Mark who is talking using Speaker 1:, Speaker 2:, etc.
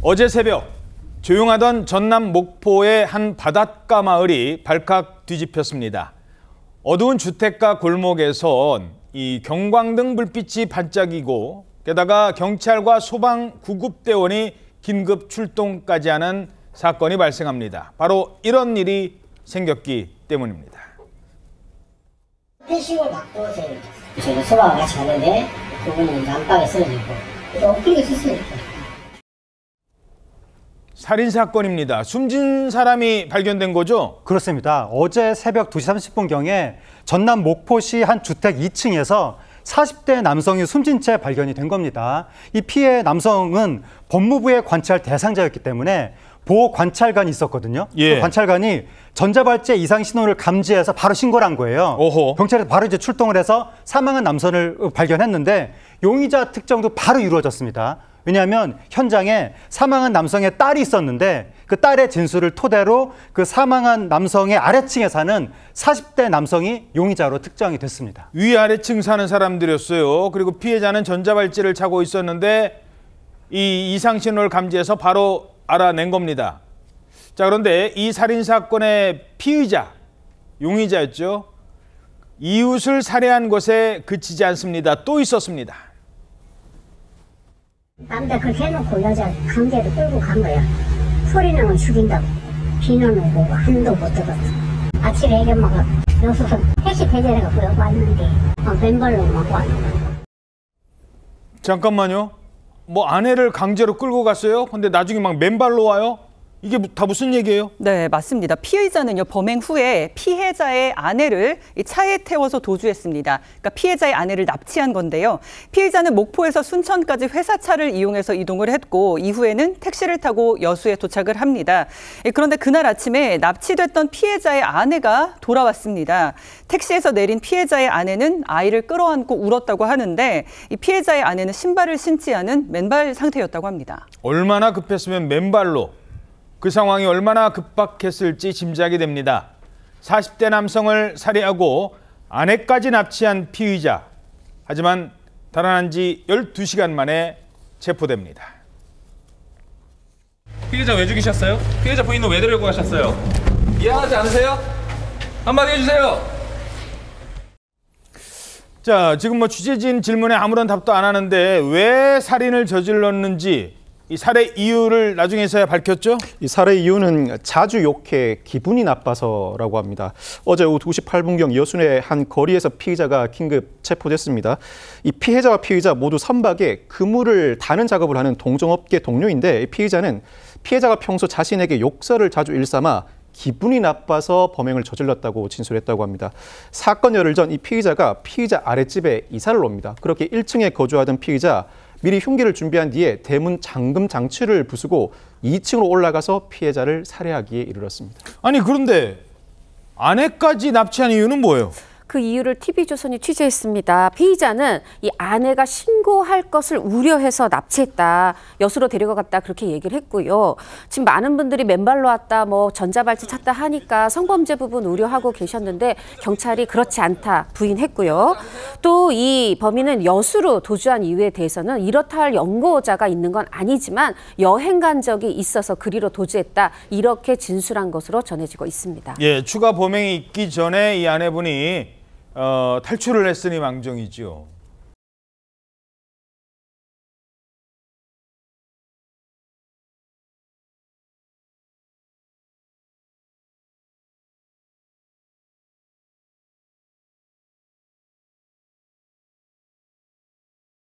Speaker 1: 어제 새벽 조용하던 전남 목포의 한 바닷가 마을이 발칵 뒤집혔습니다. 어두운 주택가 골목에선 이 경광등 불빛이 반짝이고 게다가 경찰과 소방 구급대원이 긴급 출동까지 하는 사건이 발생합니다. 바로 이런 일이 생겼기 때문입니다.
Speaker 2: 회식을 받고 저희 소방과 같이 가는데 그분은 안방에 쓰러지고 엎드려 있었어요.
Speaker 1: 살인사건입니다. 숨진 사람이 발견된 거죠?
Speaker 3: 그렇습니다. 어제 새벽 2시 30분경에 전남 목포시 한 주택 2층에서 40대 남성이 숨진 채 발견이 된 겁니다. 이 피해 남성은 법무부의 관찰 대상자였기 때문에 보호 관찰관이 있었거든요.
Speaker 1: 예.
Speaker 3: 그 관찰관이 전자발찌 이상 신호를 감지해서 바로 신고를 한 거예요.
Speaker 1: 오호.
Speaker 3: 경찰에서 바로 이제 출동을 해서 사망한 남성을 발견했는데 용의자 특정도 바로 이루어졌습니다. 왜냐하면 현장에 사망한 남성의 딸이 있었는데 그 딸의 진술을 토대로 그 사망한 남성의 아래층에 사는 40대 남성이 용의자로 특정이 됐습니다.
Speaker 1: 위아래층 사는 사람들이었어요. 그리고 피해자는 전자발찌를 차고 있었는데 이 이상 신호를 감지해서 바로 알아낸 겁니다. 자, 그런데 이 살인사건의 피의자, 용의자였죠. 이웃을 살해한 것에 그치지 않습니다. 또 있었습니다.
Speaker 2: 남자 그렇게 해놓고 여자 강제로 끌고 간 거야. 소리는 죽인다고. 비는 오고 한도 못 들었어. 아침에 애기 엄마가 여수서 택시 배달해갖고 여기 왔는데 맨발로 막 왔는데.
Speaker 1: 잠깐만요. 뭐 아내를 강제로 끌고 갔어요? 근데 나중에 막 맨발로 와요? 이게 다 무슨 얘기예요?
Speaker 4: 네, 맞습니다. 피의자는요, 범행 후에 피해자의 아내를 이 차에 태워서 도주했습니다. 그러니까 피해자의 아내를 납치한 건데요. 피해자는 목포에서 순천까지 회사차를 이용해서 이동을 했고 이후에는 택시를 타고 여수에 도착을 합니다. 그런데 그날 아침에 납치됐던 피해자의 아내가 돌아왔습니다. 택시에서 내린 피해자의 아내는 아이를 끌어안고 울었다고 하는데 이 피해자의 아내는 신발을 신지 않은 맨발 상태였다고 합니다.
Speaker 1: 얼마나 급했으면 맨발로. 그 상황이 얼마나 급박했을지 짐작이 됩니다. 40대 남성을 살해하고 아내까지 납치한 피의자. 하지만 달아난 지 12시간 만에 체포됩니다.
Speaker 5: 피해자 왜 죽이셨어요? 피해자 부인은 왜 데리고 가셨어요? 이해하지 않으세요? 한마디 해주세요.
Speaker 1: 자, 지금 뭐 취재진 질문에 아무런 답도 안 하는데 왜 살인을 저질렀는지 이 살해 이유를 나중에서야 밝혔죠?
Speaker 6: 이 살해 이유는 자주 욕해 기분이 나빠서라고 합니다. 어제 오후 2시 8분경 여순의 한 거리에서 피의자가 긴급 체포됐습니다. 이 피해자와 피의자 모두 선박에 그물을 다는 작업을 하는 동종업계 동료인데 피의자는 피해자가 평소 자신에게 욕설을 자주 일삼아 기분이 나빠서 범행을 저질렀다고 진술했다고 합니다. 사건 열흘 전 이 피의자가 피의자 아랫집에 이사를 옵니다. 그렇게 1층에 거주하던 피의자 미리 흉기를 준비한 뒤에 대문 잠금 장치를 부수고 2층으로 올라가서 피해자를 살해하기에 이르렀습니다.
Speaker 1: 아니 그런데 아내까지 납치한 이유는 뭐예요?
Speaker 7: 그 이유를 TV조선이 취재했습니다. 피의자는 이 아내가 신고할 것을 우려해서 납치했다. 여수로 데려갔다 그렇게 얘기를 했고요. 지금 많은 분들이 맨발로 왔다, 뭐 전자발찌 찾다 하니까 성범죄 부분 우려하고 계셨는데 경찰이 그렇지 않다 부인했고요. 또 이 범인은 여수로 도주한 이유에 대해서는 이렇다 할 연고자가 있는 건 아니지만 여행 간 적이 있어서 그리로 도주했다. 이렇게 진술한 것으로 전해지고 있습니다.
Speaker 1: 예, 추가 범행이 있기 전에 이 아내분이 탈출을 했으니 망정이죠.